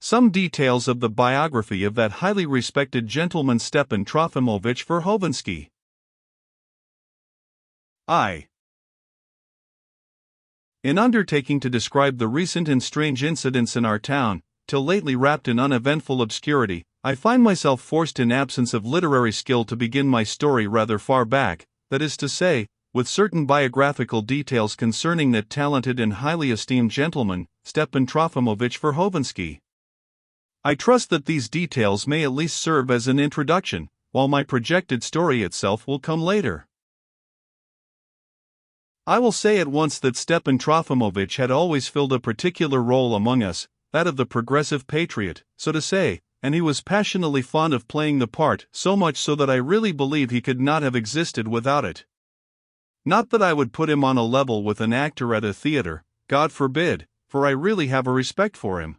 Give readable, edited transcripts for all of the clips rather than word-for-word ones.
Some details of the biography of that highly respected gentleman Stepan Trofimovich Verhovensky. In undertaking to describe the recent and strange incidents in our town, till lately wrapped in uneventful obscurity, I find myself forced in absence of literary skill to begin my story rather far back, that is to say, with certain biographical details concerning that talented and highly esteemed gentleman, Stepan Trofimovich Verhovensky. I trust that these details may at least serve as an introduction, while my projected story itself will come later. I will say at once that Stepan Trofimovich had always filled a particular role among us, that of the progressive patriot, so to say, and he was passionately fond of playing the part, so much so that I really believe he could not have existed without it. Not that I would put him on a level with an actor at a theater, God forbid, for I really have a respect for him.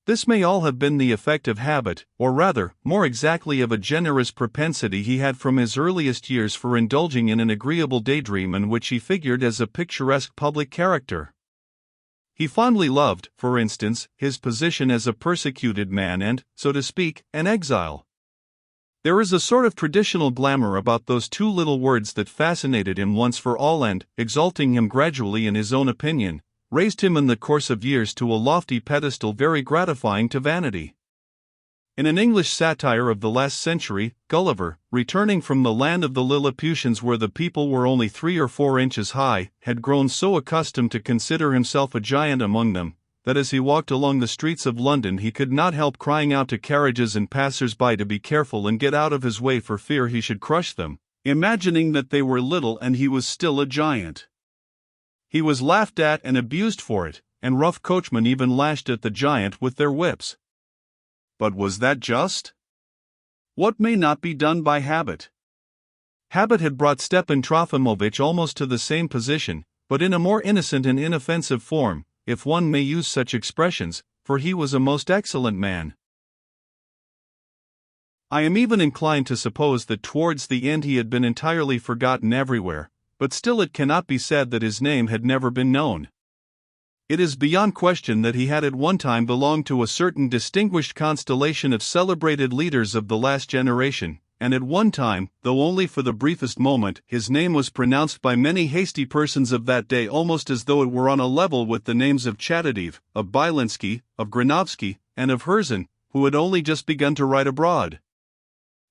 This may all have been the effect of habit, or rather, more exactly of a generous propensity he had from his earliest years for indulging in an agreeable daydream in which he figured as a picturesque public character. He fondly loved, for instance, his position as a persecuted man and, so to speak, an exile. There is a sort of traditional glamour about those two little words that fascinated him once for all and, exalting him gradually in his own opinion, raised him in the course of years to a lofty pedestal very gratifying to vanity. In an English satire of the last century, Gulliver, returning from the land of the Lilliputians where the people were only 3 or 4 inches high, had grown so accustomed to consider himself a giant among them, that as he walked along the streets of London he could not help crying out to carriages and passers-by to be careful and get out of his way for fear he should crush them, imagining that they were little and he was still a giant. He was laughed at and abused for it, and rough coachmen even lashed at the giant with their whips. But was that just? What may not be done by habit? Habit had brought Stepan Trofimovich almost to the same position, but in a more innocent and inoffensive form, if one may use such expressions, for he was a most excellent man. I am even inclined to suppose that towards the end he had been entirely forgotten everywhere, but still it cannot be said that his name had never been known. It is beyond question that he had at one time belonged to a certain distinguished constellation of celebrated leaders of the last generation, and at one time, though only for the briefest moment, his name was pronounced by many hasty persons of that day almost as though it were on a level with the names of Chatadev, of Byelinsky, of Granovsky, and of Herzen, who had only just begun to write abroad.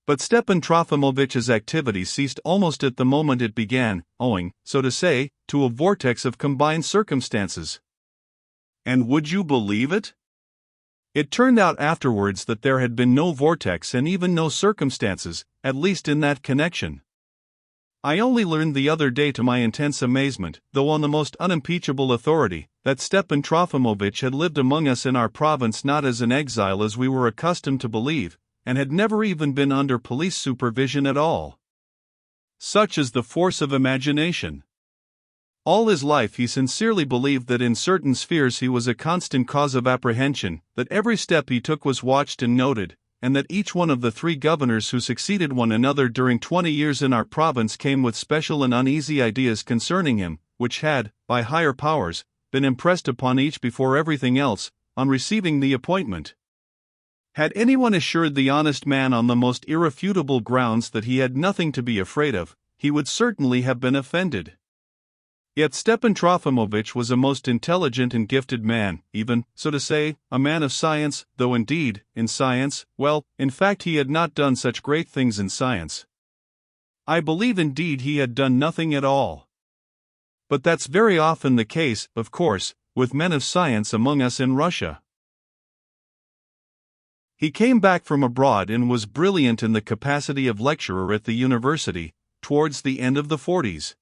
But Stepan Trofimovich's activity ceased almost at the moment it began, owing, so to say, to a vortex of combined circumstances. And would you believe it? It turned out afterwards that there had been no vortex and even no circumstances, at least in that connection. I only learned the other day to my intense amazement, though on the most unimpeachable authority, that Stepan Trofimovich had lived among us in our province not as an exile as we were accustomed to believe, and had never even been under police supervision at all. Such is the force of imagination. All his life he sincerely believed that in certain spheres he was a constant cause of apprehension, that every step he took was watched and noted, and that each one of the 3 governors who succeeded one another during 20 years in our province came with special and uneasy ideas concerning him, which had, by higher powers, been impressed upon each before everything else, on receiving the appointment. Had anyone assured the honest man on the most irrefutable grounds that he had nothing to be afraid of, he would certainly have been offended. Yet Stepan Trofimovich was a most intelligent and gifted man, even, so to say, a man of science, though indeed, in science, well, in fact he had not done such great things in science. I believe indeed he had done nothing at all. But that's very often the case, of course, with men of science among us in Russia. He came back from abroad and was brilliant in the capacity of lecturer at the university, towards the end of the 40s.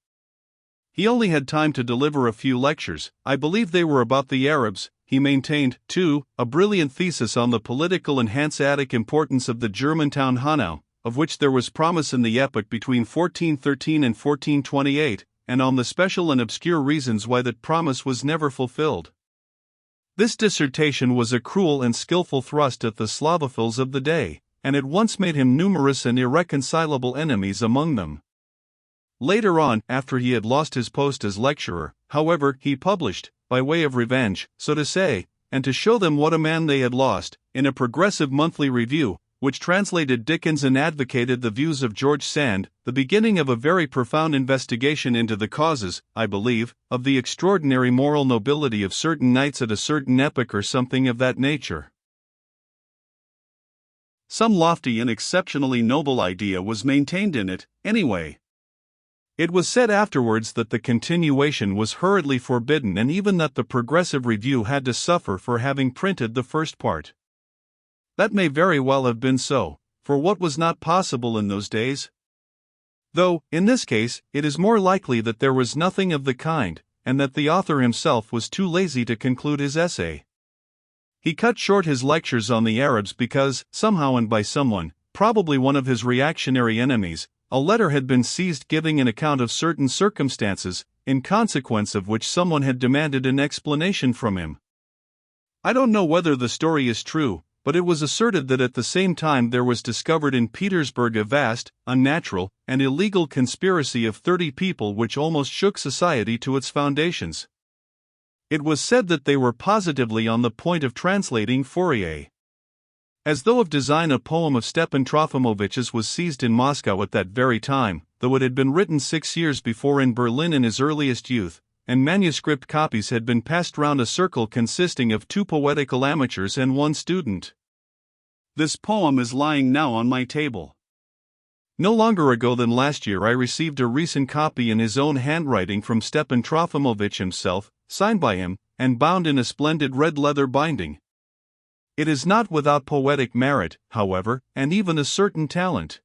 He only had time to deliver a few lectures. I believe they were about the Arabs. He maintained, too, a brilliant thesis on the political and Hanseatic importance of the German town Hanau, of which there was promise in the epoch between 1413 and 1428, and on the special and obscure reasons why that promise was never fulfilled. This dissertation was a cruel and skillful thrust at the Slavophiles of the day, and at once made him numerous and irreconcilable enemies among them. Later on, after he had lost his post as lecturer, however, he published, by way of revenge, so to say, and to show them what a man they had lost, in a progressive monthly review, which translated Dickens and advocated the views of George Sand, the beginning of a very profound investigation into the causes, I believe, of the extraordinary moral nobility of certain knights at a certain epoch or something of that nature. Some lofty and exceptionally noble idea was maintained in it, anyway. It was said afterwards that the continuation was hurriedly forbidden and even that the Progressive Review had to suffer for having printed the first part. That may very well have been so, for what was not possible in those days? Though, in this case, it is more likely that there was nothing of the kind, and that the author himself was too lazy to conclude his essay. He cut short his lectures on the Arabs because, somehow and by someone, probably one of his reactionary enemies, a letter had been seized giving an account of certain circumstances, in consequence of which someone had demanded an explanation from him. I don't know whether the story is true, but it was asserted that at the same time there was discovered in Petersburg a vast, unnatural, and illegal conspiracy of 30 people which almost shook society to its foundations. It was said that they were positively on the point of translating Fourier. As though of design, a poem of Stepan Trofimovitch's was seized in Moscow at that very time, though it had been written 6 years before in Berlin in his earliest youth, and manuscript copies had been passed round a circle consisting of 2 poetical amateurs and 1 student. This poem is lying now on my table. No longer ago than last year I received a recent copy in his own handwriting from Stepan Trofimovitch himself, signed by him, and bound in a splendid red leather binding. It is not without poetic merit, however, and even a certain talent.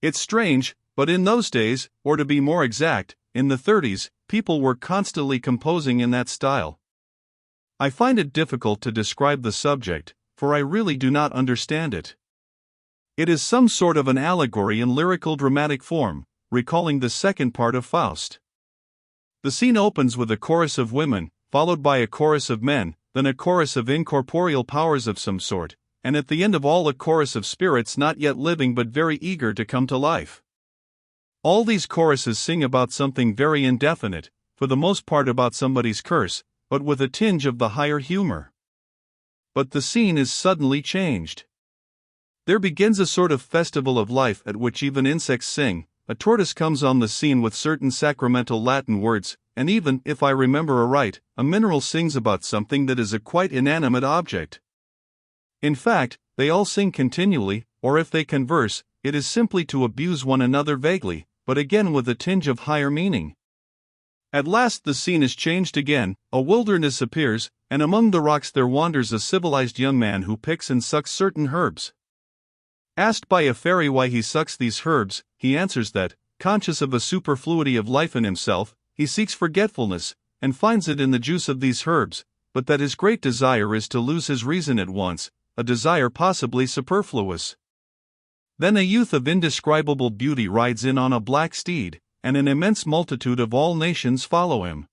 It's strange, but in those days, or to be more exact, in the 30s, people were constantly composing in that style. I find it difficult to describe the subject, for I really do not understand it. It is some sort of an allegory in lyrical dramatic form, recalling the second part of Faust. The scene opens with a chorus of women, followed by a chorus of men, then a chorus of incorporeal powers of some sort, and at the end of all a chorus of spirits not yet living but very eager to come to life. All these choruses sing about something very indefinite, for the most part about somebody's curse, but with a tinge of the higher humor. But the scene is suddenly changed. There begins a sort of festival of life at which even insects sing. A tortoise comes on the scene with certain sacramental Latin words, and even, if I remember aright, a mineral sings about something that is a quite inanimate object. In fact, they all sing continually, or if they converse, it is simply to abuse one another vaguely, but again with a tinge of higher meaning. At last the scene is changed again, a wilderness appears, and among the rocks there wanders a civilized young man who picks and sucks certain herbs. Asked by a fairy why he sucks these herbs, he answers that, conscious of a superfluity of life in himself, he seeks forgetfulness, and finds it in the juice of these herbs, but that his great desire is to lose his reason at once, a desire possibly superfluous. Then a youth of indescribable beauty rides in on a black steed, and an immense multitude of all nations follow him.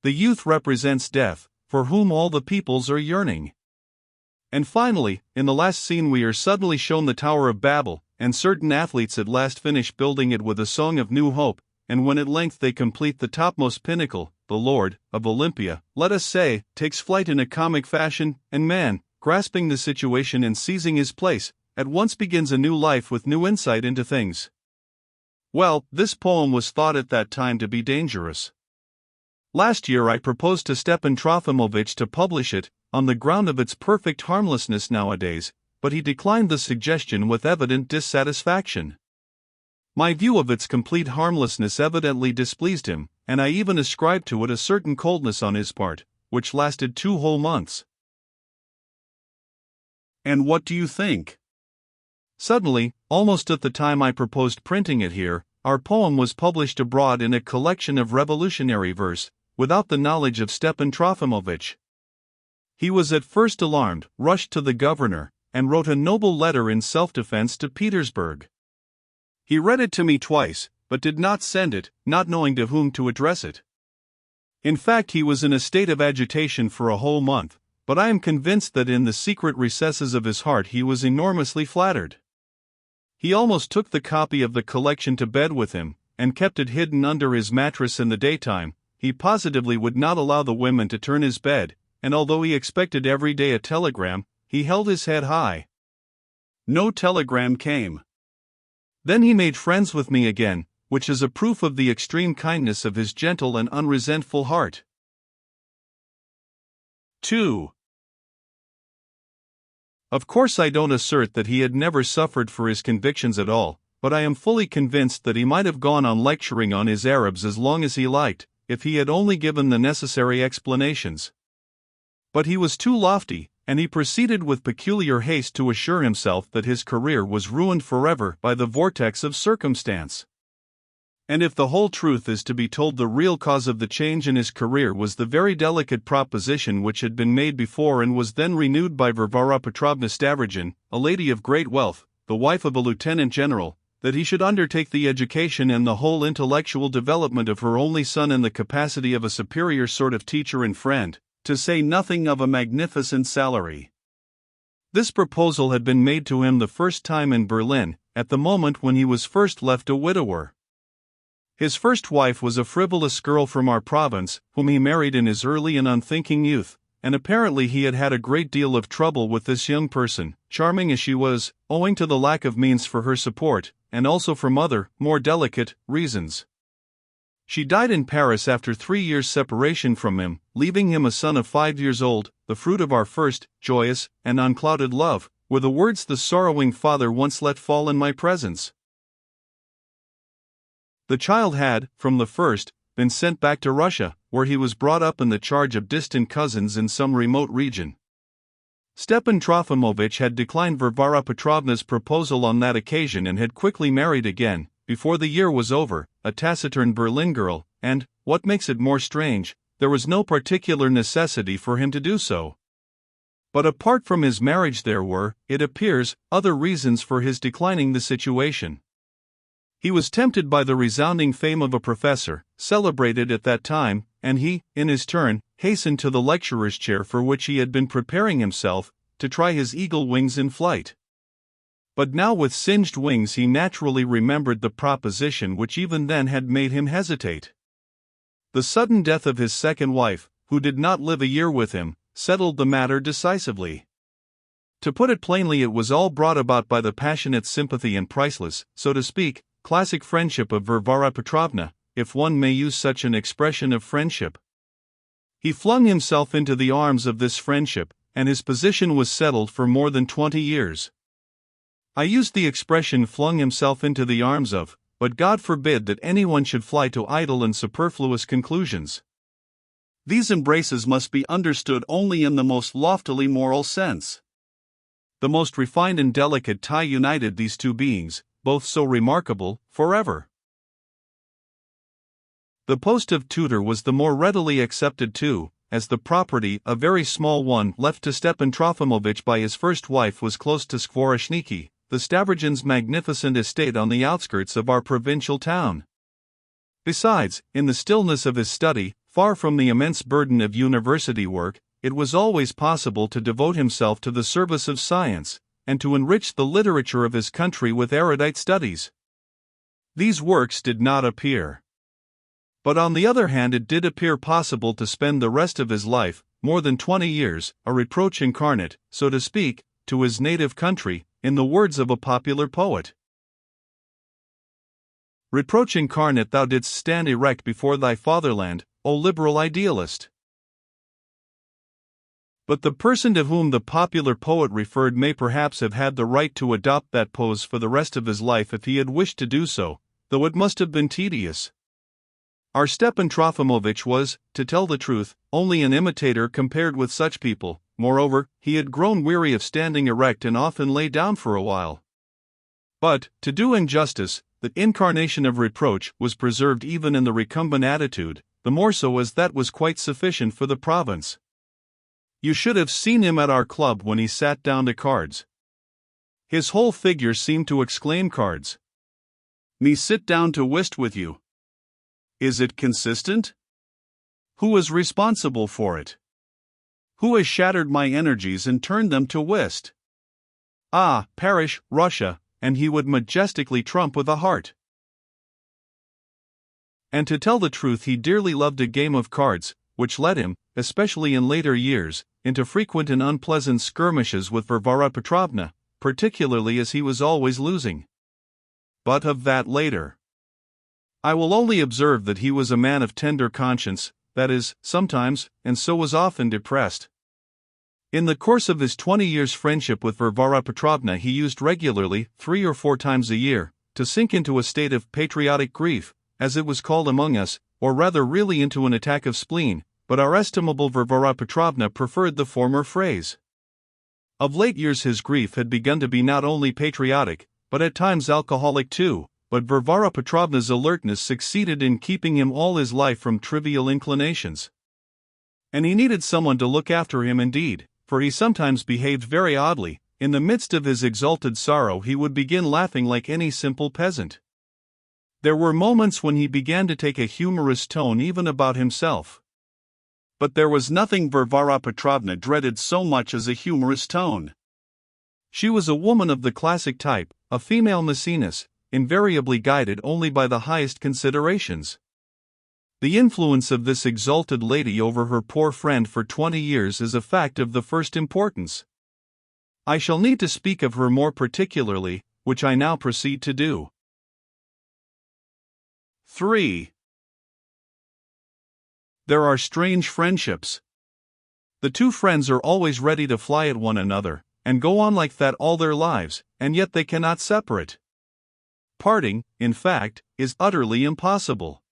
The youth represents death, for whom all the peoples are yearning. And finally, in the last scene we are suddenly shown the Tower of Babel, and certain athletes at last finish building it with a song of new hope, and when at length they complete the topmost pinnacle, the Lord of Olympia, let us say, takes flight in a comic fashion, and man, grasping the situation and seizing his place, at once begins a new life with new insight into things. Well, this poem was thought at that time to be dangerous. Last year I proposed to Stepan Trofimovitch to publish it, on the ground of its perfect harmlessness nowadays, but he declined the suggestion with evident dissatisfaction. My view of its complete harmlessness evidently displeased him, and I even ascribed to it a certain coldness on his part, which lasted 2 whole months. And what do you think? Suddenly, almost at the time I proposed printing it here, our poem was published abroad in a collection of revolutionary verse, without the knowledge of Stepan Trofimovitch. He was at first alarmed, rushed to the governor, and wrote a noble letter in self-defense to Petersburg. He read it to me twice, but did not send it, not knowing to whom to address it. In fact, he was in a state of agitation for a whole month, but I am convinced that in the secret recesses of his heart he was enormously flattered. He almost took the copy of the collection to bed with him, and kept it hidden under his mattress in the daytime. He positively would not allow the women to turn his bed, and although he expected every day a telegram, he held his head high. No telegram came. Then he made friends with me again, which is a proof of the extreme kindness of his gentle and unresentful heart. 2. Of course, I don't assert that he had never suffered for his convictions at all, but I am fully convinced that he might have gone on lecturing on his Arabs as long as he liked, if he had only given the necessary explanations. But he was too lofty, and he proceeded with peculiar haste to assure himself that his career was ruined forever by the vortex of circumstance. And if the whole truth is to be told, the real cause of the change in his career was the very delicate proposition which had been made before and was then renewed by Varvara Petrovna Stavrogin, a lady of great wealth, the wife of a lieutenant general, that he should undertake the education and the whole intellectual development of her only son in the capacity of a superior sort of teacher and friend, to say nothing of a magnificent salary. This proposal had been made to him the first time in Berlin, at the moment when he was first left a widower. His first wife was a frivolous girl from our province, whom he married in his early and unthinking youth, and apparently he had had a great deal of trouble with this young person, charming as she was, owing to the lack of means for her support, and also from other, more delicate, reasons. She died in Paris after 3 years' separation from him, leaving him a son of 5 years old. The fruit of our first, joyous, and unclouded love, were the words the sorrowing father once let fall in my presence. The child had, from the first, been sent back to Russia, where he was brought up in the charge of distant cousins in some remote region. Stepan Trofimovich had declined Varvara Petrovna's proposal on that occasion and had quickly married again, before the year was over, a taciturn Berlin girl, and, what makes it more strange, there was no particular necessity for him to do so. But apart from his marriage there were, it appears, other reasons for his declining the situation. He was tempted by the resounding fame of a professor, celebrated at that time, and he, in his turn, hastened to the lecturer's chair for which he had been preparing himself, to try his eagle wings in flight. But now with singed wings he naturally remembered the proposition which even then had made him hesitate. The sudden death of his second wife, who did not live a year with him, settled the matter decisively. To put it plainly, it was all brought about by the passionate sympathy and priceless, so to speak, classic friendship of Varvara Petrovna, if one may use such an expression of friendship. He flung himself into the arms of this friendship, and his position was settled for more than 20 years. I used the expression flung himself into the arms of, but God forbid that anyone should fly to idle and superfluous conclusions. These embraces must be understood only in the most loftily moral sense. The most refined and delicate tie united these two beings, both so remarkable, forever. The post of tutor was the more readily accepted too, as the property, a very small one, left to Stepan Trofimovich by his first wife was close to Skvoreshniki, the Stavrogins' magnificent estate on the outskirts of our provincial town. Besides, in the stillness of his study, far from the immense burden of university work, it was always possible to devote himself to the service of science, and to enrich the literature of his country with erudite studies. These works did not appear. But on the other hand, it did appear possible to spend the rest of his life, more than 20 years, a reproach incarnate, so to speak, to his native country, in the words of a popular poet. Reproach incarnate, thou didst stand erect before thy fatherland, O liberal idealist. But the person to whom the popular poet referred may perhaps have had the right to adopt that pose for the rest of his life if he had wished to do so, though it must have been tedious. Our Stepan Trofimovich was, to tell the truth, only an imitator compared with such people. Moreover, he had grown weary of standing erect and often lay down for a while. But, to do him justice, the incarnation of reproach was preserved even in the recumbent attitude, the more so as that was quite sufficient for the province. You should have seen him at our club when he sat down to cards. His whole figure seemed to exclaim, "Cards! Me sit down to whist with you! Is it consistent? Who is responsible for it? Who has shattered my energies and turned them to whist? Ah, perish, Russia!" And he would majestically trump with a heart. And to tell the truth, he dearly loved a game of cards, which led him, especially in later years, into frequent and unpleasant skirmishes with Varvara Petrovna, particularly as he was always losing. But of that later. I will only observe that he was a man of tender conscience, that is, sometimes, and so was often depressed. In the course of his 20 years' friendship with Varvara Petrovna he used regularly, 3 or 4 times a year, to sink into a state of patriotic grief, as it was called among us, or rather really into an attack of spleen, but our estimable Varvara Petrovna preferred the former phrase. Of late years his grief had begun to be not only patriotic, but at times alcoholic too, but Varvara Petrovna's alertness succeeded in keeping him all his life from trivial inclinations. And he needed someone to look after him indeed, for he sometimes behaved very oddly. In the midst of his exalted sorrow he would begin laughing like any simple peasant. There were moments when he began to take a humorous tone even about himself. But there was nothing Varvara Petrovna dreaded so much as a humorous tone. She was a woman of the classic type, a female Maecenas, invariably guided only by the highest considerations. The influence of this exalted lady over her poor friend for 20 years is a fact of the first importance. I shall need to speak of her more particularly, which I now proceed to do. 3. There are strange friendships. The two friends are always ready to fly at one another, and go on like that all their lives, and yet they cannot separate. Parting, in fact, is utterly impossible.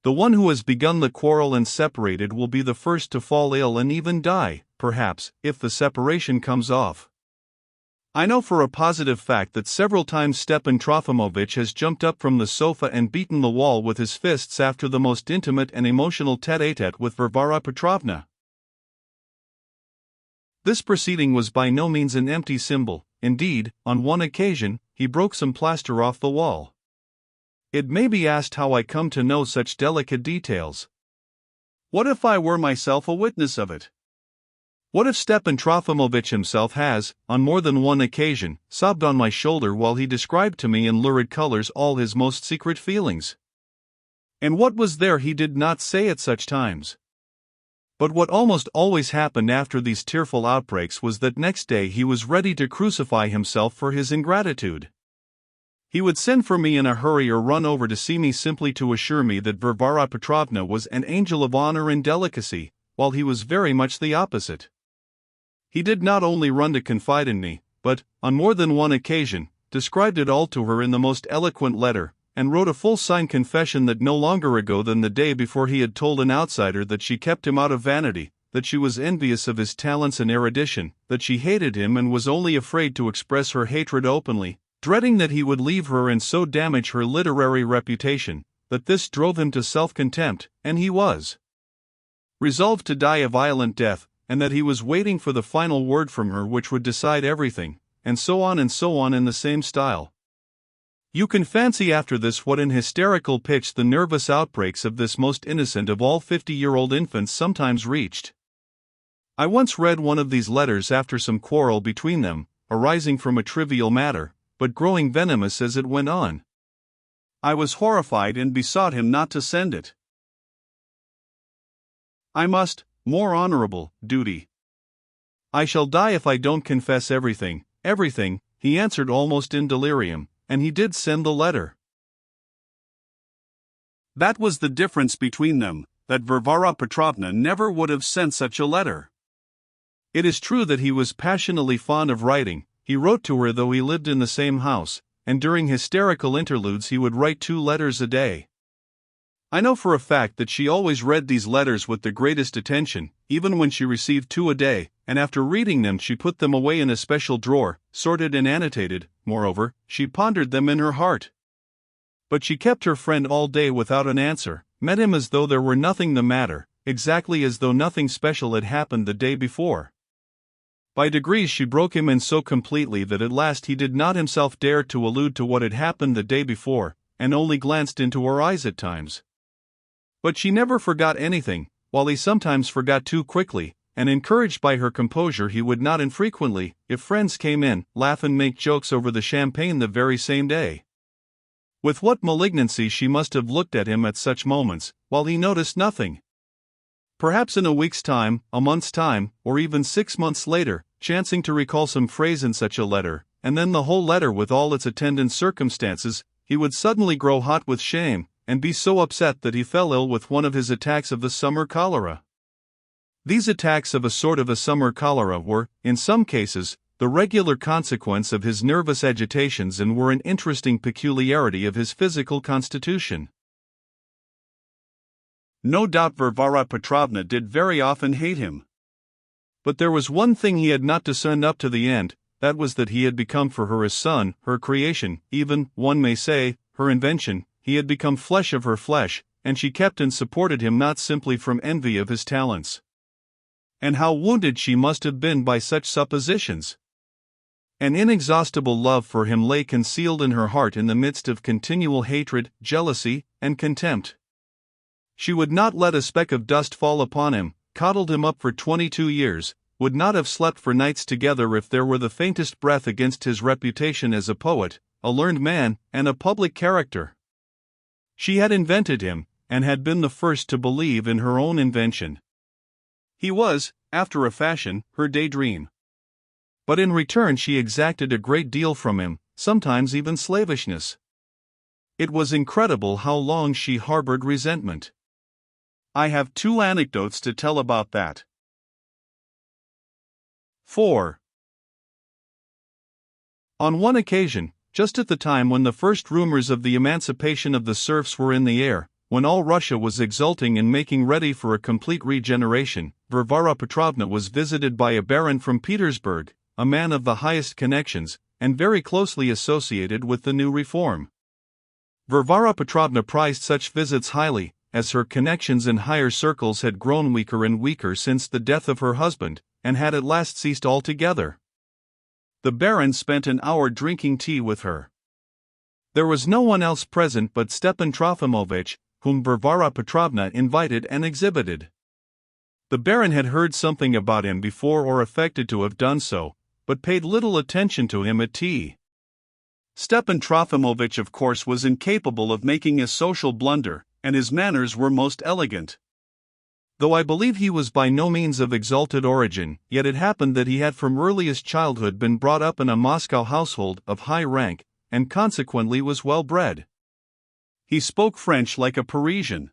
The one who has begun the quarrel and separated will be the first to fall ill and even die, perhaps, if the separation comes off. I know for a positive fact that several times Stepan Trofimovitch has jumped up from the sofa and beaten the wall with his fists after the most intimate and emotional tête-à-tête with Varvara Petrovna. This proceeding was by no means an empty symbol. Indeed, on one occasion, he broke some plaster off the wall. It may be asked how I come to know such delicate details. What if I were myself a witness of it? What if Stepan Trofimovitch himself has, on more than one occasion, sobbed on my shoulder while he described to me in lurid colors all his most secret feelings? And what was there he did not say at such times? But what almost always happened after these tearful outbreaks was that next day he was ready to crucify himself for his ingratitude. He would send for me in a hurry or run over to see me simply to assure me that Varvara Petrovna was an angel of honor and delicacy, while he was very much the opposite. He did not only run to confide in me, but, on more than one occasion, described it all to her in the most eloquent letter, and wrote a full-signed confession that no longer ago than the day before he had told an outsider that she kept him out of vanity, that she was envious of his talents and erudition, that she hated him and was only afraid to express her hatred openly, dreading that he would leave her and so damage her literary reputation, that this drove him to self-contempt, and he was resolved to die a violent death, and that he was waiting for the final word from her which would decide everything, and so on in the same style. You can fancy after this what an hysterical pitch the nervous outbreaks of this most innocent of all 50-year-old infants sometimes reached. I once read one of these letters after some quarrel between them, arising from a trivial matter, but growing venomous as it went on. I was horrified and besought him not to send it. I must, more honorable duty. I shall die if I don't confess everything, he answered almost in delirium, and he did send the letter. That was the difference between them, that Varvara Petrovna never would have sent such a letter. It is true that he was passionately fond of writing. He wrote to her though he lived in the same house, and during hysterical interludes he would write 2 letters a day. I know for a fact that she always read these letters with the greatest attention, even when she received 2 a day, and after reading them she put them away in a special drawer, sorted and annotated. Moreover, she pondered them in her heart. But she kept her friend all day without an answer, met him as though there were nothing the matter, exactly as though nothing special had happened the day before. By degrees she broke him in so completely that at last he did not himself dare to allude to what had happened the day before, and only glanced into her eyes at times. But she never forgot anything, while he sometimes forgot too quickly, and encouraged by her composure he would not infrequently, if friends came in, laugh and make jokes over the champagne the very same day. With what malignancy she must have looked at him at such moments, while he noticed nothing. Perhaps in a week's time, a month's time, or even 6 months later, chancing to recall some phrase in such a letter, and then the whole letter with all its attendant circumstances, he would suddenly grow hot with shame, and be so upset that he fell ill with one of his attacks of the summer cholera. These attacks of a sort of a summer cholera were, in some cases, the regular consequence of his nervous agitations and were an interesting peculiarity of his physical constitution. No doubt Varvara Petrovna did very often hate him. But there was one thing he had not discerned up to the end, that was that he had become for her a son, her creation, even, one may say, her invention. He had become flesh of her flesh, and she kept and supported him not simply from envy of his talents. And how wounded she must have been by such suppositions! An inexhaustible love for him lay concealed in her heart in the midst of continual hatred, jealousy, and contempt. She would not let a speck of dust fall upon him, coddled him up for 22 years, would not have slept for nights together if there were the faintest breath against his reputation as a poet, a learned man, and a public character. She had invented him, and had been the first to believe in her own invention. He was, after a fashion, her daydream. But in return she exacted a great deal from him, sometimes even slavishness. It was incredible how long she harbored resentment. I have 2 anecdotes to tell about that. 4. On one occasion, just at the time when the first rumors of the emancipation of the serfs were in the air, when all Russia was exulting and making ready for a complete regeneration, Varvara Petrovna was visited by a baron from Petersburg, a man of the highest connections, and very closely associated with the new reform. Varvara Petrovna prized such visits highly, as her connections in higher circles had grown weaker and weaker since the death of her husband, and had at last ceased altogether. The baron spent an hour drinking tea with her. There was no one else present but Stepan Trofimovich, whom Varvara Petrovna invited and exhibited. The baron had heard something about him before or affected to have done so, but paid little attention to him at tea. Stepan Trofimovich of course was incapable of making a social blunder, and his manners were most elegant. Though I believe he was by no means of exalted origin, yet it happened that he had from earliest childhood been brought up in a Moscow household of high rank, and consequently was well bred. He spoke French like a Parisian.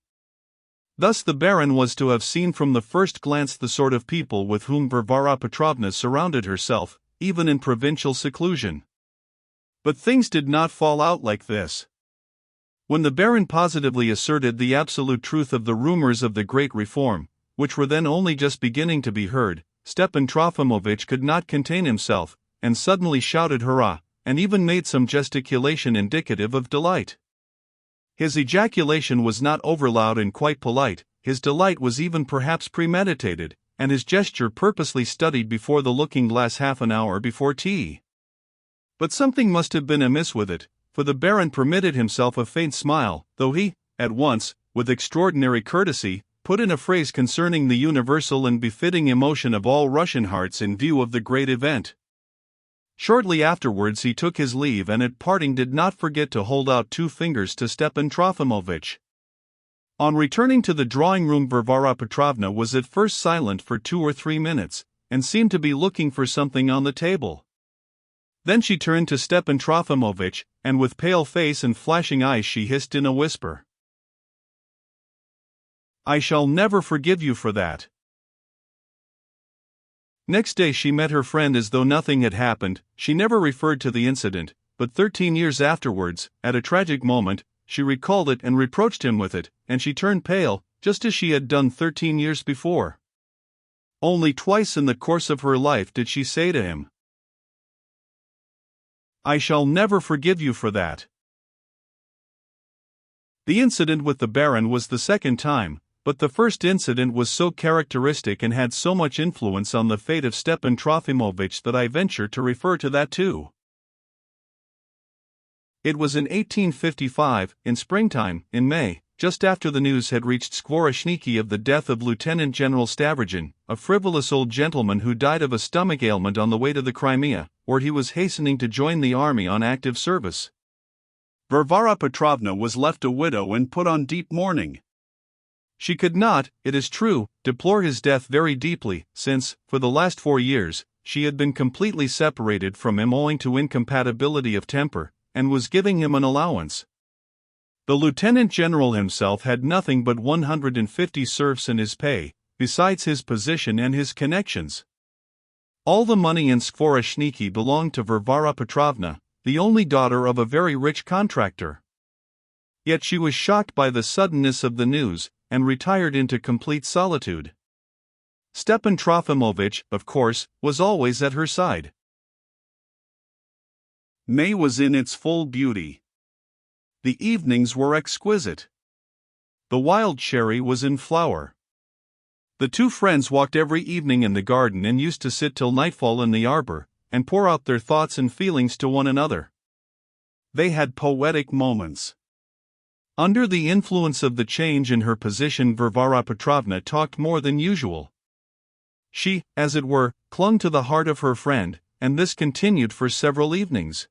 Thus the baron was to have seen from the first glance the sort of people with whom Varvara Petrovna surrounded herself, even in provincial seclusion. But things did not fall out like this. When the baron positively asserted the absolute truth of the rumors of the great reform, which were then only just beginning to be heard, Stepan Trofimovich could not contain himself, and suddenly shouted hurrah, and even made some gesticulation indicative of delight. His ejaculation was not overloud and quite polite, his delight was even perhaps premeditated, and his gesture purposely studied before the looking-glass half an hour before tea. But something must have been amiss with it, for the baron permitted himself a faint smile, though he, at once, with extraordinary courtesy, put in a phrase concerning the universal and befitting emotion of all Russian hearts in view of the great event. Shortly afterwards he took his leave and at parting did not forget to hold out 2 fingers to Stepan Trofimovich. On returning to the drawing-room Varvara Petrovna was at first silent for 2 or 3 minutes, and seemed to be looking for something on the table. Then she turned to Stepan Trofimovich, and with pale face and flashing eyes she hissed in a whisper, "I shall never forgive you for that." Next day she met her friend as though nothing had happened. She never referred to the incident, but 13 years afterwards, at a tragic moment, she recalled it and reproached him with it, and she turned pale, just as she had done 13 years before. Only twice in the course of her life did she say to him, "I shall never forgive you for that." The incident with the baron was the second time, but the first incident was so characteristic and had so much influence on the fate of Stepan Trofimovich that I venture to refer to that too. It was in 1855, in springtime, in May, just after the news had reached Skvoreshniki of the death of Lieutenant General Stavrogin, a frivolous old gentleman who died of a stomach ailment on the way to the Crimea, where he was hastening to join the army on active service. Varvara Petrovna was left a widow and put on deep mourning. She could not, it is true, deplore his death very deeply, since, for the last 4 years, she had been completely separated from him owing to incompatibility of temper, and was giving him an allowance. The lieutenant general himself had nothing but 150 serfs in his pay, besides his position and his connections. All the money in Skvoreshniki belonged to Varvara Petrovna, the only daughter of a very rich contractor. Yet she was shocked by the suddenness of the news, and retired into complete solitude. Stepan Trofimovich, of course, was always at her side. May was in its full beauty. The evenings were exquisite. The wild cherry was in flower. The two friends walked every evening in the garden and used to sit till nightfall in the arbor, and pour out their thoughts and feelings to one another. They had poetic moments. Under the influence of the change in her position, Varvara Petrovna talked more than usual. She, as it were, clung to the heart of her friend, and this continued for several evenings.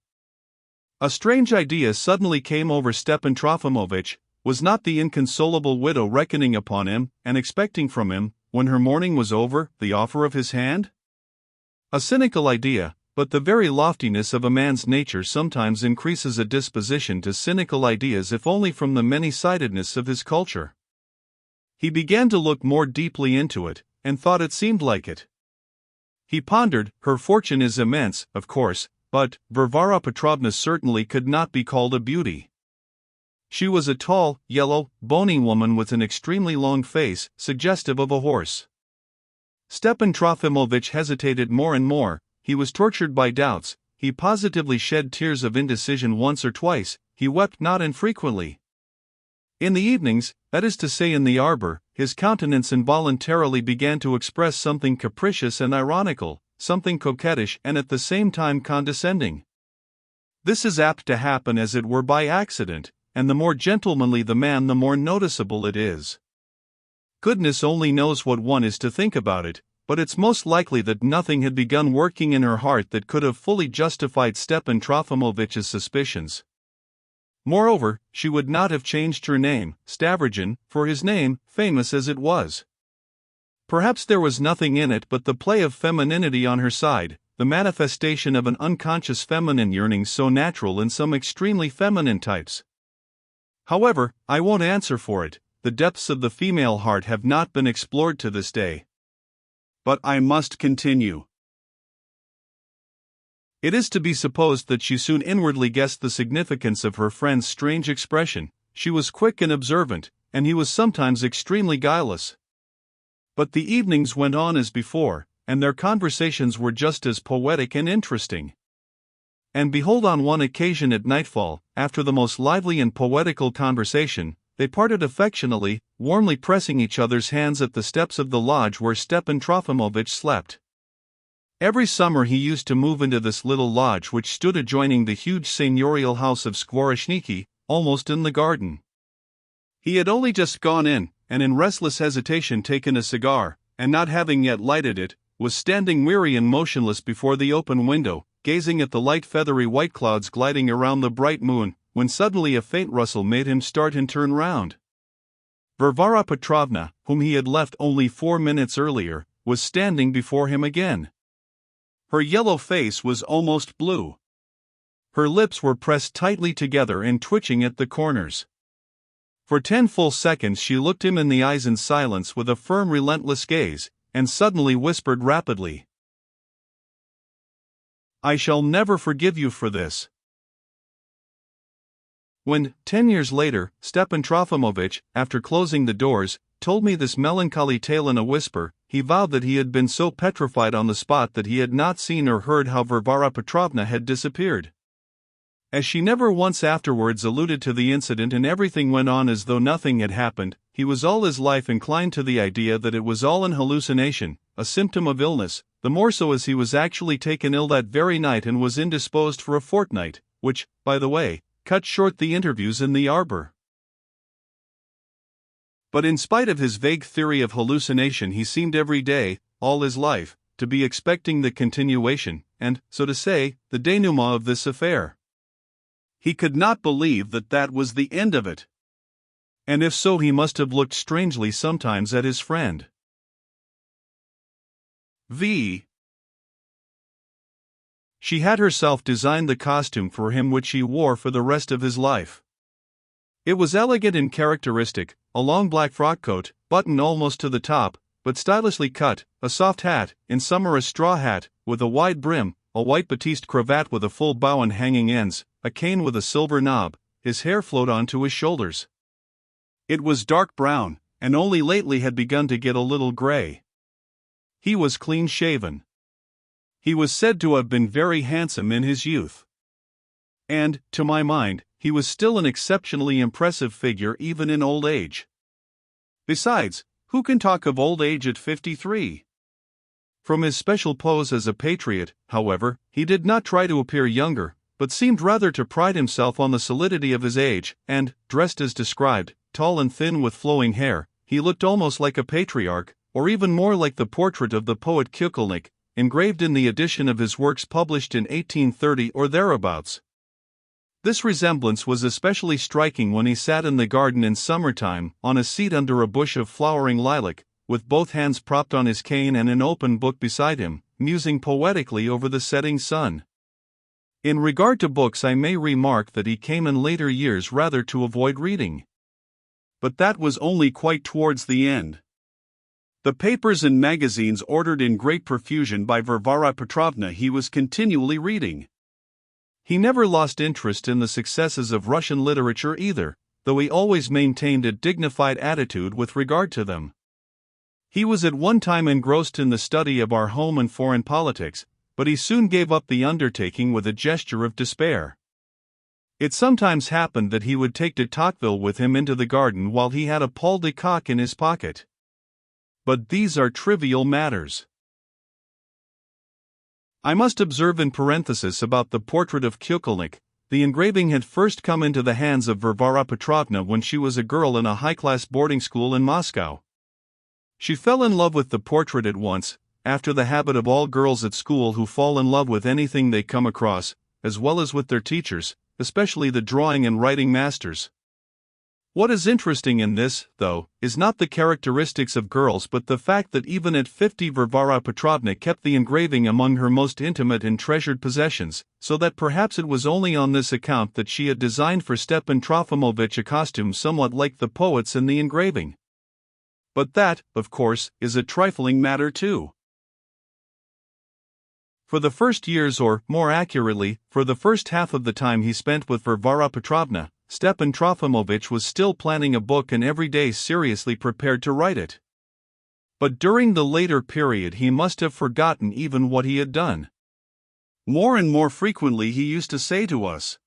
A strange idea suddenly came over Stepan Trofimovich. Was not the inconsolable widow reckoning upon him, and expecting from him, when her mourning was over, the offer of his hand? A cynical idea, but the very loftiness of a man's nature sometimes increases a disposition to cynical ideas, if only from the many-sidedness of his culture. He began to look more deeply into it, and thought it seemed like it. He pondered, her fortune is immense, of course, but Varvara Petrovna certainly could not be called a beauty. She was a tall, yellow, bony woman with an extremely long face, suggestive of a horse. Stepan Trofimovich hesitated more and more. He was tortured by doubts, he positively shed tears of indecision once or twice, he wept not infrequently. In the evenings, that is to say in the arbor, his countenance involuntarily began to express something capricious and ironical, something coquettish and at the same time condescending. This is apt to happen as it were by accident, and the more gentlemanly the man the more noticeable it is. Goodness only knows what one is to think about it, but it's most likely that nothing had begun working in her heart that could have fully justified Stepan Trofimovich's suspicions. Moreover, she would not have changed her name, Stavrogin, for his name, famous as it was. Perhaps there was nothing in it but the play of femininity on her side, the manifestation of an unconscious feminine yearning so natural in some extremely feminine types. However, I won't answer for it, the depths of the female heart have not been explored to this day. But I must continue. It is to be supposed that she soon inwardly guessed the significance of her friend's strange expression. She was quick and observant, and he was sometimes extremely guileless. But the evenings went on as before, and their conversations were just as poetic and interesting. And behold, on one occasion at nightfall, after the most lively and poetical conversation, they parted affectionately, warmly pressing each other's hands at the steps of the lodge where Stepan Trofimovich slept. Every summer he used to move into this little lodge which stood adjoining the huge seigneurial house of Skvoreshniki, almost in the garden. He had only just gone in, and in restless hesitation taken a cigar, and not having yet lighted it, was standing weary and motionless before the open window, gazing at the light feathery white clouds gliding around the bright moon, when suddenly a faint rustle made him start and turn round. Varvara Petrovna, whom he had left only 4 minutes earlier, was standing before him again. Her yellow face was almost blue. Her lips were pressed tightly together and twitching at the corners. For 10 full seconds she looked him in the eyes in silence with a firm, relentless gaze, and suddenly whispered rapidly, "I shall never forgive you for this." When, 10 years later, Stepan Trofimovich, after closing the doors, told me this melancholy tale in a whisper, he vowed that he had been so petrified on the spot that he had not seen or heard how Varvara Petrovna had disappeared. As she never once afterwards alluded to the incident and everything went on as though nothing had happened, he was all his life inclined to the idea that it was all an hallucination, a symptom of illness, the more so as he was actually taken ill that very night and was indisposed for a fortnight, which, by the way, cut short the interviews in the arbor. But in spite of his vague theory of hallucination, he seemed every day, all his life, to be expecting the continuation, and, so to say, the denouement of this affair. He could not believe that that was the end of it. And if so, he must have looked strangely sometimes at his friend. V. She had herself designed the costume for him which he wore for the rest of his life. It was elegant and characteristic, a long black frock coat, buttoned almost to the top, but stylishly cut, a soft hat, in summer a straw hat, with a wide brim, a white batiste cravat with a full bow and hanging ends, a cane with a silver knob, his hair flowed on to his shoulders. It was dark brown, and only lately had begun to get a little gray. He was clean-shaven. He was said to have been very handsome in his youth. And, to my mind, he was still an exceptionally impressive figure even in old age. Besides, who can talk of old age at 53? From his special pose as a patriot, however, he did not try to appear younger, but seemed rather to pride himself on the solidity of his age, and, dressed as described, tall and thin with flowing hair, he looked almost like a patriarch, or even more like the portrait of the poet Kukulnik, engraved in the edition of his works published in 1830 or thereabouts. This resemblance was especially striking when he sat in the garden in summertime, on a seat under a bush of flowering lilac, with both hands propped on his cane and an open book beside him, musing poetically over the setting sun. In regard to books, I may remark that he came in later years rather to avoid reading. But that was only quite towards the end. The papers and magazines ordered in great profusion by Varvara Petrovna he was continually reading. He never lost interest in the successes of Russian literature either, though he always maintained a dignified attitude with regard to them. He was at one time engrossed in the study of our home and foreign politics, but he soon gave up the undertaking with a gesture of despair. It sometimes happened that he would take de Tocqueville with him into the garden while he had a Paul de Kock in his pocket. But these are trivial matters. I must observe in parenthesis about the portrait of Kukulnik. The engraving had first come into the hands of Varvara Petrovna when she was a girl in a high-class boarding school in Moscow. She fell in love with the portrait at once, after the habit of all girls at school who fall in love with anything they come across, as well as with their teachers, especially the drawing and writing masters. What is interesting in this, though, is not the characteristics of girls but the fact that even at 50 Varvara Petrovna kept the engraving among her most intimate and treasured possessions, so that perhaps it was only on this account that she had designed for Stepan Trofimovich a costume somewhat like the poet's in the engraving. But that, of course, is a trifling matter too. For the first years, or, more accurately, for the first half of the time he spent with Varvara Petrovna, Stepan Trofimovich was still planning a book and every day seriously prepared to write it. But during the later period he must have forgotten even what he had done. More and more frequently he used to say to us,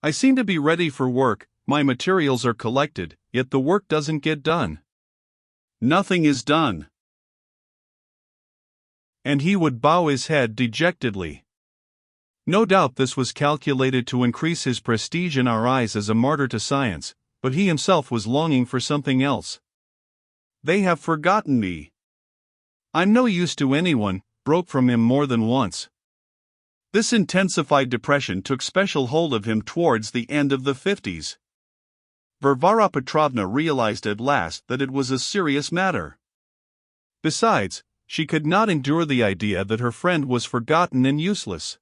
"I seem to be ready for work, my materials are collected, yet the work doesn't get done. Nothing is done." And he would bow his head dejectedly. No doubt this was calculated to increase his prestige in our eyes as a martyr to science, but he himself was longing for something else. "They have forgotten me. I'm no use to anyone," broke from him more than once. This intensified depression took special hold of him towards the end of the 50s. Varvara Petrovna realized at last that it was a serious matter. Besides, she could not endure the idea that her friend was forgotten and useless.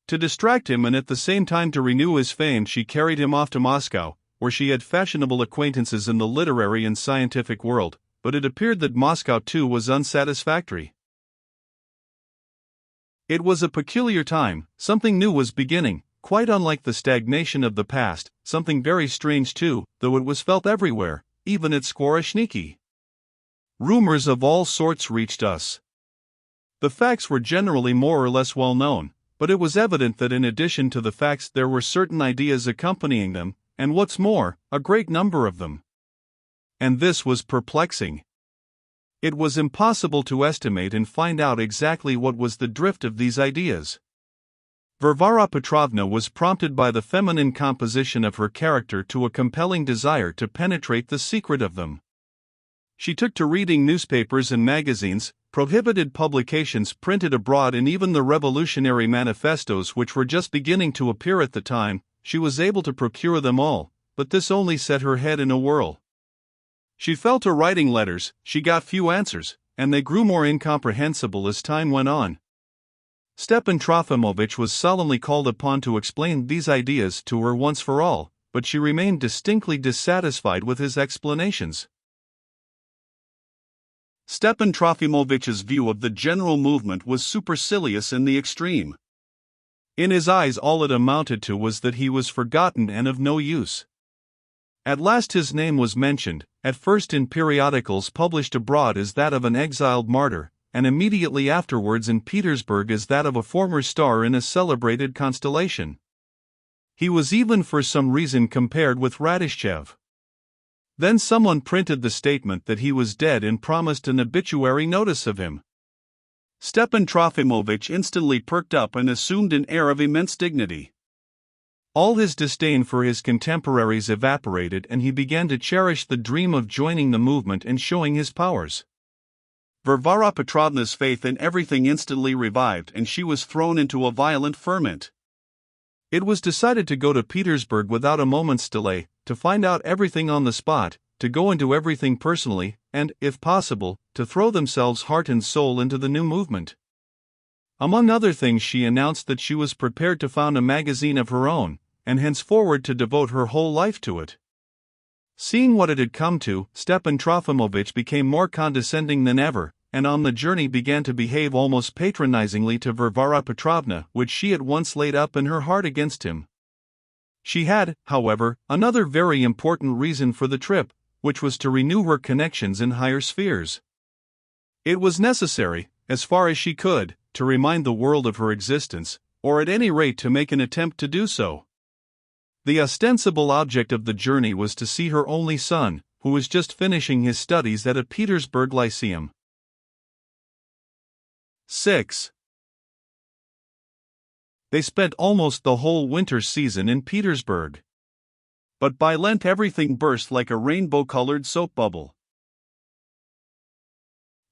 To distract him and at the same time to renew his fame, she carried him off to Moscow, where she had fashionable acquaintances in the literary and scientific world, but it appeared that Moscow too was unsatisfactory. It was a peculiar time, something new was beginning, quite unlike the stagnation of the past, something very strange too, though it was felt everywhere, even at Skvoreshniki. Rumors of all sorts reached us. The facts were generally more or less well known, but it was evident that in addition to the facts there were certain ideas accompanying them, and what's more, a great number of them. And this was perplexing. It was impossible to estimate and find out exactly what was the drift of these ideas. Varvara Petrovna was prompted by the feminine composition of her character to a compelling desire to penetrate the secret of them. She took to reading newspapers and magazines, prohibited publications printed abroad, and even the revolutionary manifestos which were just beginning to appear at the time. She was able to procure them all, but this only set her head in a whirl. She fell to writing letters, she got few answers, and they grew more incomprehensible as time went on. Stepan Trofimovich was solemnly called upon to explain these ideas to her once for all, but she remained distinctly dissatisfied with his explanations. Stepan Trofimovich's view of the general movement was supercilious in the extreme. In his eyes all it amounted to was that he was forgotten and of no use. At last his name was mentioned, at first in periodicals published abroad as that of an exiled martyr, and immediately afterwards in Petersburg as that of a former star in a celebrated constellation. He was even for some reason compared with Radishchev. Then someone printed the statement that he was dead and promised an obituary notice of him. Stepan Trofimovich instantly perked up and assumed an air of immense dignity. All his disdain for his contemporaries evaporated and he began to cherish the dream of joining the movement and showing his powers. Varvara Petrovna's faith in everything instantly revived and she was thrown into a violent ferment. It was decided to go to Petersburg without a moment's delay, to find out everything on the spot, to go into everything personally, and, if possible, to throw themselves heart and soul into the new movement. Among other things, she announced that she was prepared to found a magazine of her own, and henceforward to devote her whole life to it. Seeing what it had come to, Stepan Trofimovich became more condescending than ever, and on the journey began to behave almost patronizingly to Varvara Petrovna, which she at once laid up in her heart against him. She had, however, another very important reason for the trip, which was to renew her connections in higher spheres. It was necessary, as far as she could, to remind the world of her existence, or at any rate to make an attempt to do so. The ostensible object of the journey was to see her only son, who was just finishing his studies at a Petersburg lyceum. 6. They spent almost the whole winter season in Petersburg. But by Lent everything burst like a rainbow-colored soap bubble.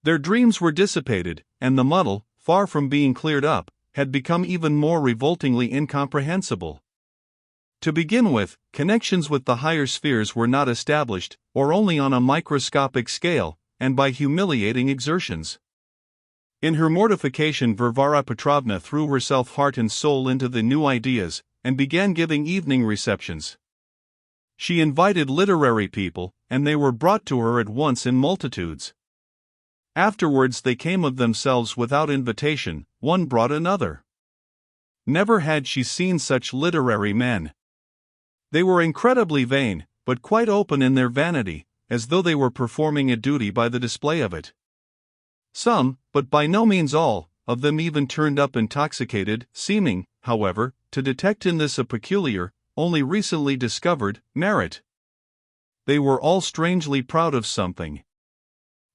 Their dreams were dissipated, and the muddle, far from being cleared up, had become even more revoltingly incomprehensible. To begin with, connections with the higher spheres were not established, or only on a microscopic scale, and by humiliating exertions. In her mortification, Varvara Petrovna threw herself heart and soul into the new ideas, and began giving evening receptions. She invited literary people, and they were brought to her at once in multitudes. Afterwards they came of themselves without invitation, one brought another. Never had she seen such literary men. They were incredibly vain, but quite open in their vanity, as though they were performing a duty by the display of it. Some, but by no means all, of them even turned up intoxicated, seeming, however, to detect in this a peculiar, only recently discovered, merit. They were all strangely proud of something.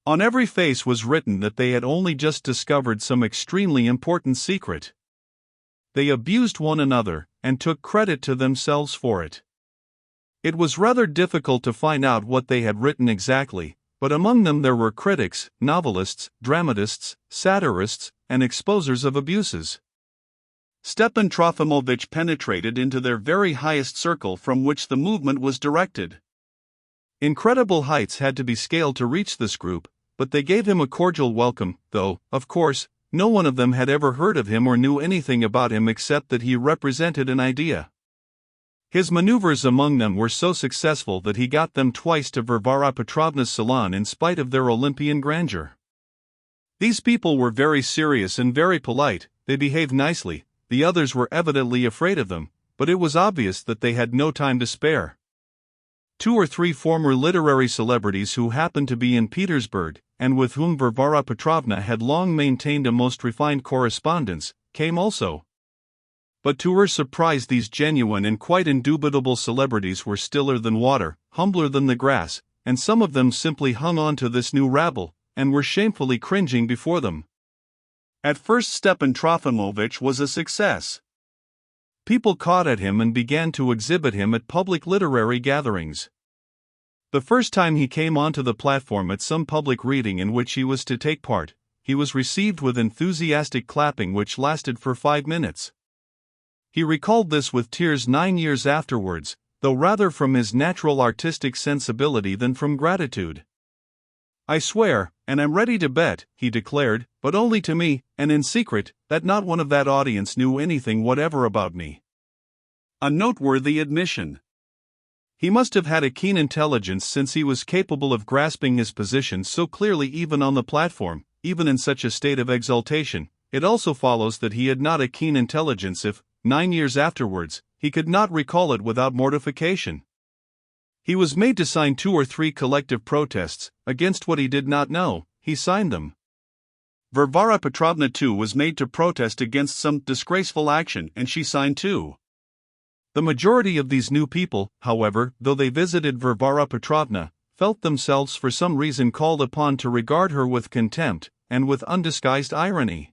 On every face was written that they had only just discovered some extremely important secret. They abused one another, and took credit to themselves for it. It was rather difficult to find out what they had written exactly, but among them there were critics, novelists, dramatists, satirists, and exposers of abuses. Stepan Trofimovich penetrated into their very highest circle from which the movement was directed. Incredible heights had to be scaled to reach this group, but they gave him a cordial welcome, though, of course, no one of them had ever heard of him or knew anything about him except that he represented an idea. His maneuvers among them were so successful that he got them twice to Varvara Petrovna's salon in spite of their Olympian grandeur. These people were very serious and very polite, they behaved nicely, the others were evidently afraid of them, but it was obvious that they had no time to spare. 2 or 3 former literary celebrities who happened to be in Petersburg, and with whom Varvara Petrovna had long maintained a most refined correspondence, came also. But to her surprise these genuine and quite indubitable celebrities were stiller than water, humbler than the grass, and some of them simply hung on to this new rabble, and were shamefully cringing before them. At first Stepan Trofimovich was a success. People caught at him and began to exhibit him at public literary gatherings. The first time he came onto the platform at some public reading in which he was to take part, he was received with enthusiastic clapping which lasted for 5 minutes. He recalled this with tears 9 years afterwards, though rather from his natural artistic sensibility than from gratitude. "I swear, and I'm ready to bet," he declared, "but only to me, and in secret, that not one of that audience knew anything whatever about me." A noteworthy admission. He must have had a keen intelligence, since he was capable of grasping his position so clearly even on the platform, even in such a state of exaltation. It also follows that he had not a keen intelligence if, 9 years afterwards, he could not recall it without mortification. He was made to sign 2 or 3 collective protests against what he did not know. He signed them. Varvara Petrovna too was made to protest against some disgraceful action, and she signed too. The majority of these new people, however, though they visited Varvara Petrovna, felt themselves for some reason called upon to regard her with contempt, and with undisguised irony.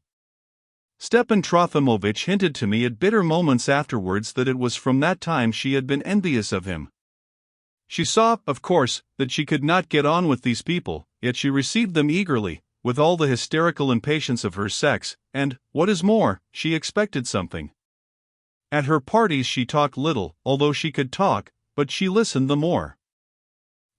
Stepan Trofimovitch hinted to me at bitter moments afterwards that it was from that time she had been envious of him. She saw, of course, that she could not get on with these people, yet she received them eagerly, with all the hysterical impatience of her sex, and, what is more, she expected something. At her parties she talked little, although she could talk, but she listened the more.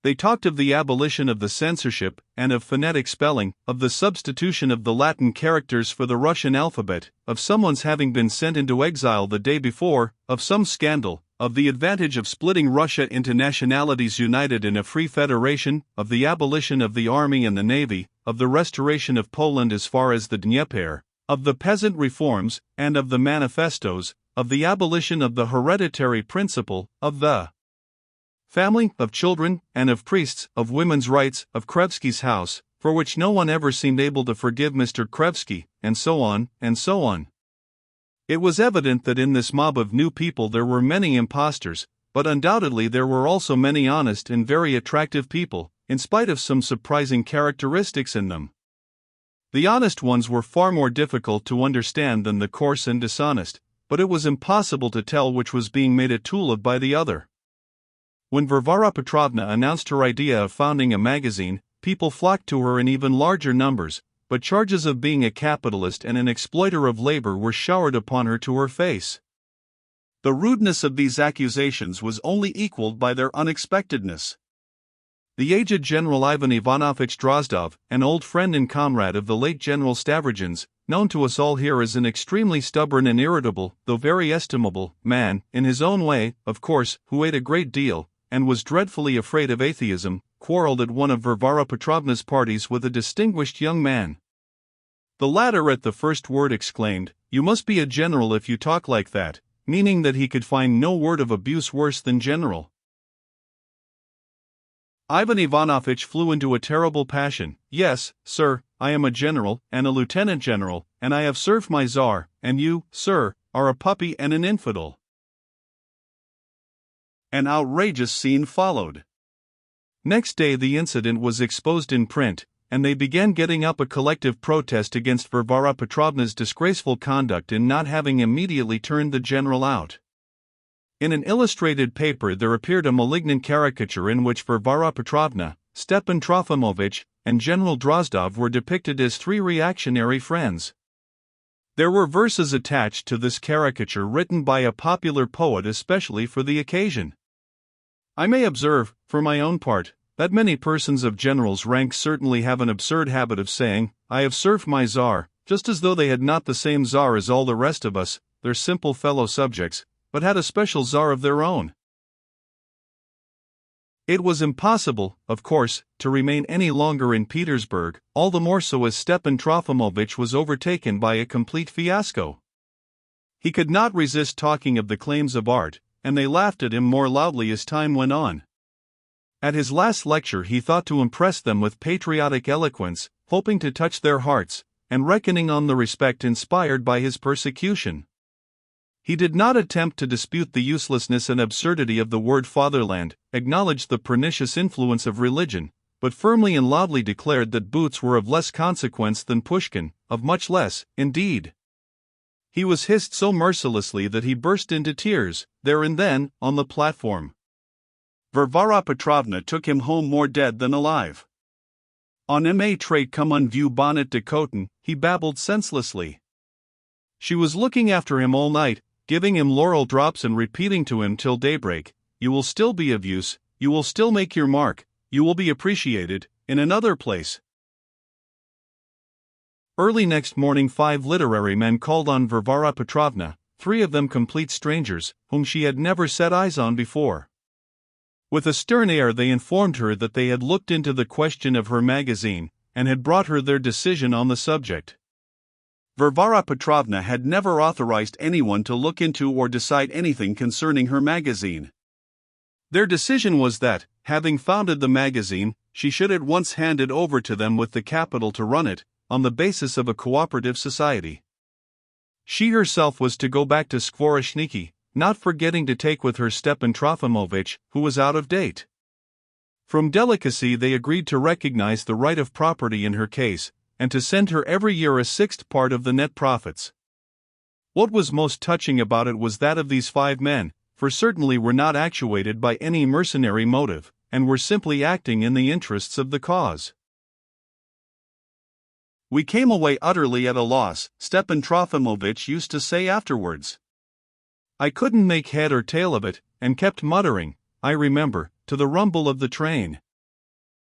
They talked of the abolition of the censorship, and of phonetic spelling, of the substitution of the Latin characters for the Russian alphabet, of someone's having been sent into exile the day before, of some scandal, of the advantage of splitting Russia into nationalities united in a free federation, of the abolition of the army and the navy, of the restoration of Poland as far as the Dnieper, of the peasant reforms, and of the manifestos, of the abolition of the hereditary principle, of the family, of children, and of priests, of women's rights, of Krevsky's house, for which no one ever seemed able to forgive Mr. Krevsky, and so on, and so on. It was evident that in this mob of new people there were many impostors, but undoubtedly there were also many honest and very attractive people, in spite of some surprising characteristics in them. The honest ones were far more difficult to understand than the coarse and dishonest, but it was impossible to tell which was being made a tool of by the other. When Varvara Petrovna announced her idea of founding a magazine, people flocked to her in even larger numbers, but charges of being a capitalist and an exploiter of labor were showered upon her to her face. The rudeness of these accusations was only equaled by their unexpectedness. The aged General Ivan Ivanovich Drozdov, an old friend and comrade of the late General Stavrogin's, known to us all here as an extremely stubborn and irritable, though very estimable, man, in his own way, of course, who ate a great deal, and was dreadfully afraid of atheism, quarreled at one of Varvara Petrovna's parties with a distinguished young man. The latter at the first word exclaimed, "You must be a general if you talk like that," meaning that he could find no word of abuse worse than general. Ivan Ivanovitch flew into a terrible passion. "Yes, sir, I am a general, and a lieutenant general, and I have served my Tsar, and you, sir, are a puppy and an infidel." An outrageous scene followed. Next day the incident was exposed in print, and they began getting up a collective protest against Varvara Petrovna's disgraceful conduct in not having immediately turned the general out. In an illustrated paper there appeared a malignant caricature in which Varvara Petrovna, Stepan Trofimovitch, and General Drozdov were depicted as 3 reactionary friends. There were verses attached to this caricature written by a popular poet especially for the occasion. I may observe, for my own part, that many persons of generals' rank certainly have an absurd habit of saying, "I have served my Tsar," just as though they had not the same Tsar as all the rest of us, their simple fellow subjects, but had a special Tsar of their own. It was impossible, of course, to remain any longer in Petersburg, all the more so as Stepan Trofimovitch was overtaken by a complete fiasco. He could not resist talking of the claims of art, and they laughed at him more loudly as time went on. At his last lecture he thought to impress them with patriotic eloquence, hoping to touch their hearts, and reckoning on the respect inspired by his persecution. He did not attempt to dispute the uselessness and absurdity of the word fatherland, acknowledged the pernicious influence of religion, but firmly and loudly declared that boots were of less consequence than Pushkin, of much less, indeed. He was hissed so mercilessly that he burst into tears, there and then, on the platform. Varvara Petrovna took him home more dead than alive. On ma trait comme un vieux bonnet de coton, he babbled senselessly. She was looking after him all night, giving him laurel drops and repeating to him till daybreak, you will still be of use, you will still make your mark, you will be appreciated, in another place. Early next morning 5 literary men called on Varvara Petrovna, 3 of them complete strangers, whom she had never set eyes on before. With a stern air they informed her that they had looked into the question of her magazine, and had brought her their decision on the subject. Varvara Petrovna had never authorized anyone to look into or decide anything concerning her magazine. Their decision was that, having founded the magazine, she should at once hand it over to them with the capital to run it, on the basis of a cooperative society. She herself was to go back to Skvoreshniki, not forgetting to take with her Stepan Trofimovich, who was out of date. From delicacy they agreed to recognize the right of property in her case, and to send her every year a 1/6 part of the net profits. What was most touching about it was that of these 5 men, for certainly were not actuated by any mercenary motive, and were simply acting in the interests of the cause. "We came away utterly at a loss," Stepan Trofimovich used to say afterwards. "I couldn't make head or tail of it, and kept muttering, I remember, to the rumble of the train.